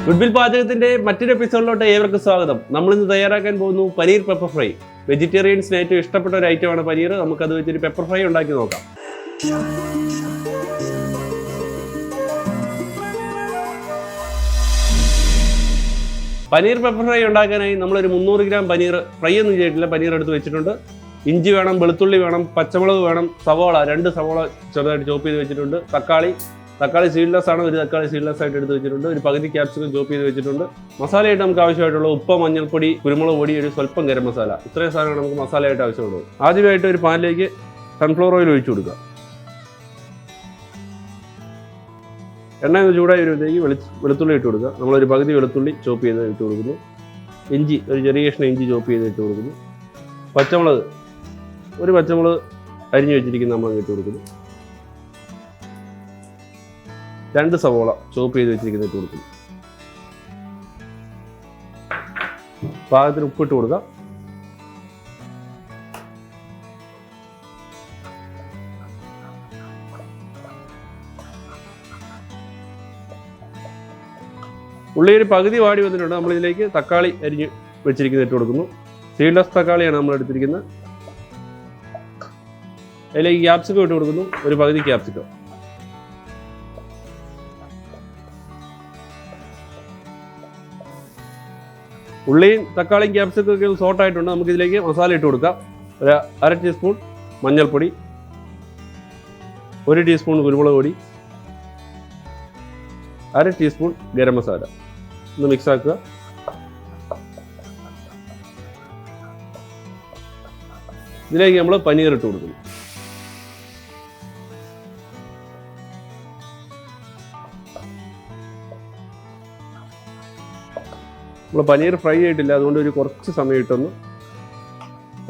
Goodwill പാചകത്തിന്റെ മറ്റൊരു എപ്പിസോഡിലോട്ട് ഏവർക്കും സ്വാഗതം. നമ്മൾ ഇന്ന് തയ്യാറാക്കാൻ പോകുന്നു പനീർ പെപ്പർ ഫ്രൈ. വെജിറ്റേറിയൻസിന് ഏറ്റവും ഇഷ്ടപ്പെട്ട ഒരു ഐറ്റമാണ് പനീർ. നമുക്കത് വെച്ചൊരു പെപ്പർ ഫ്രൈ ഉണ്ടാക്കി നോക്കാം. പനീർ പെപ്പർ ഫ്രൈ ഉണ്ടാക്കാനായി നമ്മളൊരു 300 ഗ്രാം പനീർ, ഫ്രൈ ഒന്നും ചെയ്തിട്ടില്ല, പനീർ എടുത്ത് വെച്ചിട്ടുണ്ട്. ഇഞ്ചി വേണം, വെളുത്തുള്ളി വേണം, പച്ചമുളക് വേണം, സവോള 2 സവോള ചെറുതായിട്ട് ചോപ്പ് ചെയ്ത് വെച്ചിട്ടുണ്ട്, തക്കാളി സീഡ്ലെസ് ആണ്, ഒരു തക്കാളി സീഡ്ലെസ് ആയിട്ട് എടുത്ത് വെച്ചിട്ടുണ്ട്, ഒരു പകുതി ക്യാപ്സിക്കം ചോപ്പ് ചെയ്ത് വെച്ചിട്ടുണ്ട്. മസാലയായിട്ട് നമുക്ക് ആവശ്യമായിട്ടുള്ള ഉപ്പ്, മഞ്ഞൾപ്പൊടി, കുരുമുളക് പൊടി, ഒരു സ്വല്പം ഗരം മസാല, ഇത്രയും സാധനങ്ങൾ നമുക്ക് മസാലയായിട്ട് ആവശ്യമുള്ളൂ. ആദ്യമായിട്ട് ഒരു പാനിലേക്ക് സൺഫ്ലവർ ഓയിൽ ഒഴിച്ചു കൊടുക്കുക. എണ്ണ ഒന്ന് ചൂടായി വരുമ്പോഴത്തേക്ക് വെളുത്തുള്ളി ഇട്ട് കൊടുക്കുക. നമ്മളൊരു പകുതി വെളുത്തുള്ളി ചോപ്പ് ചെയ്ത് ഇട്ട് കൊടുക്കുന്നു. ഇഞ്ചി, ഒരു ചെറിയ കഷ്ണം ഇഞ്ചി ചോപ്പ് ചെയ്ത് ഇട്ട് കൊടുക്കുന്നു. പച്ചമുളക്, ഒരു പച്ചമുളക് അരിഞ്ഞു വെച്ചിരിക്കുന്ന നമ്മൾ ഇട്ട് കൊടുക്കുന്നു. 2 സവോള ചോപ്പ് ചെയ്ത് വെച്ചിരിക്കുന്ന ഇട്ട് കൊടുക്കുന്നു. പാകത്തിന് ഉപ്പിട്ട് കൊടുക്കുക. ഉള്ളി ഒരു പകുതി വാടി വന്നിട്ടുണ്ട്. നമ്മളിതിലേക്ക് തക്കാളി അരിഞ്ഞ് വെച്ചിരിക്കുന്ന ഇട്ട് കൊടുക്കുന്നു. സീഡ്ലെസ് തക്കാളിയാണ് നമ്മൾ എടുത്തിരിക്കുന്നത്. അതിലേക്ക് ക്യാപ്സിക്കം ഇട്ട് കൊടുക്കുന്നു, ഒരു പകുതി ക്യാപ്സിക്കം. ഉള്ളിയും തക്കാളിയും ക്യാപ്സിക്കം ഒക്കെ സോട്ടായിട്ടുണ്ട്. നമുക്കിതിലേക്ക് മസാല ഇട്ട് കൊടുക്കാം. ഒരു 1/2 ടീസ്പൂൺ മഞ്ഞൾപ്പൊടി, 1 ടീസ്പൂൺ കുരുമുളക് പൊടി, 1/2 ടീസ്പൂൺ ഗരം മസാല. ഒന്ന് മിക്സ് ആക്കുക. ഇതിലേക്ക് നമ്മൾ പനീർ ഇട്ട് കൊടുക്കുന്നു. നമ്മൾ പനീർ ഫ്രൈ ആയിട്ടില്ല, അതുകൊണ്ട് ഒരു കുറച്ച് സമയം ഇട്ടൊന്ന്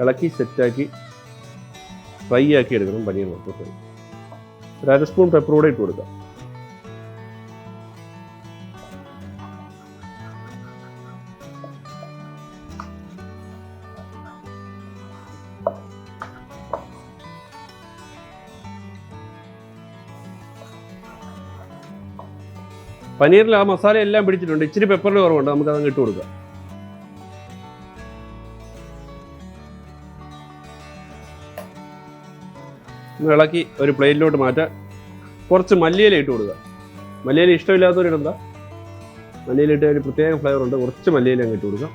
ഇളക്കി സെറ്റാക്കി ഫ്രൈ ആക്കി എടുക്കണം പനീർ പെപ്പർ ഫ്രൈ. ഒരു 1/2 സ്പൂൺ പെപ്പർ കൂടെ ഇട്ട് കൊടുക്കാം. പനീറിൽ ആ മസാല എല്ലാം പിടിച്ചിട്ടുണ്ട്. ഇച്ചിരി പെപ്പറിന് കുറവുണ്ട്, നമുക്ക് അതങ്ങ് ഇട്ട് കൊടുക്കാം. ഇളക്കി ഒരു പ്ലേറ്റിലോട്ട് മാറ്റാം. കുറച്ച് മല്ലിയില ഇട്ട് കൊടുക്കുക. മല്ലിയില ഇഷ്ടമില്ലാത്തവരിടുന്ന, മല്ലിയില ഇട്ട് ഒരു പ്രത്യേക ഫ്ലേവർ ഉണ്ട്. കുറച്ച് മല്ലിയില അങ്ങ് ഇട്ട് കൊടുക്കാം.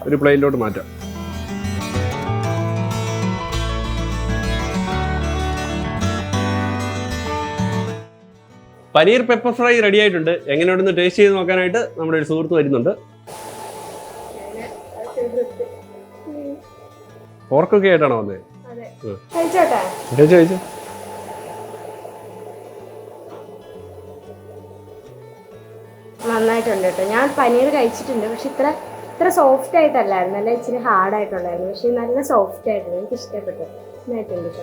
ഒരു പ്ലേറ്റിലോട്ട് മാറ്റാം. പനീർ പെപ്പർ ഫ്രൈ റെഡി ആയിട്ടുണ്ട്. എങ്ങനെയുണ്ടെന്ന് ടേസ്റ്റ് ചെയ്ത് നോക്കാനായിട്ട് നമ്മുടെ ഒരു സുഹൃത്ത് വരുന്നുണ്ട്. പോർക്കൊക്കെ ആയിട്ടാണോ വന്നത്? കഴിച്ചോ. നന്നായിട്ടുണ്ട് കേട്ടോ. ഞാൻ പനീർ കഴിച്ചിട്ടുണ്ട്, പക്ഷെ ഇത്ര സോഫ്റ്റ് ആയിട്ടല്ലായിരുന്നു, അല്ല ഇച്ചിരി ഹാർഡ് ആയിട്ടുള്ളായിരുന്നു. പക്ഷെ നല്ല സോഫ്റ്റ് ആയിരുന്നു, എനിക്ക് ഇഷ്ടപ്പെട്ടു. നന്നായിട്ടുണ്ട്.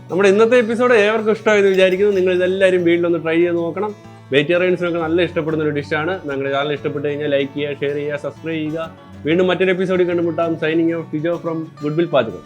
നമ്മുടെ ഇന്നത്തെ എപ്പിസോഡ് ഏവർക്കും ഇഷ്ടമായെന്ന് വിചാരിക്കുന്നു. നിങ്ങൾ ഇതെല്ലാവരും വീട്ടിലൊന്ന് ട്രൈ ചെയ്ത് നോക്കണം. വെജിറ്റേറിയൻസിനൊക്കെ നല്ല ഇഷ്ടപ്പെടുന്ന ഒരു ഡിഷാണ്. ഞങ്ങളുടെ ചാനൽ ഇഷ്ടപ്പെട്ട് കഴിഞ്ഞാൽ ലൈക്ക് ചെയ്യുക, ഷെയർ ചെയ്യുക, സബ്സ്ക്രൈബ് ചെയ്യുക. വീണ്ടും മറ്റൊരു എപ്പിസോഡിൽ കണ്ടുമുട്ടാം. Signing off Tijo from goodwill പാചകം.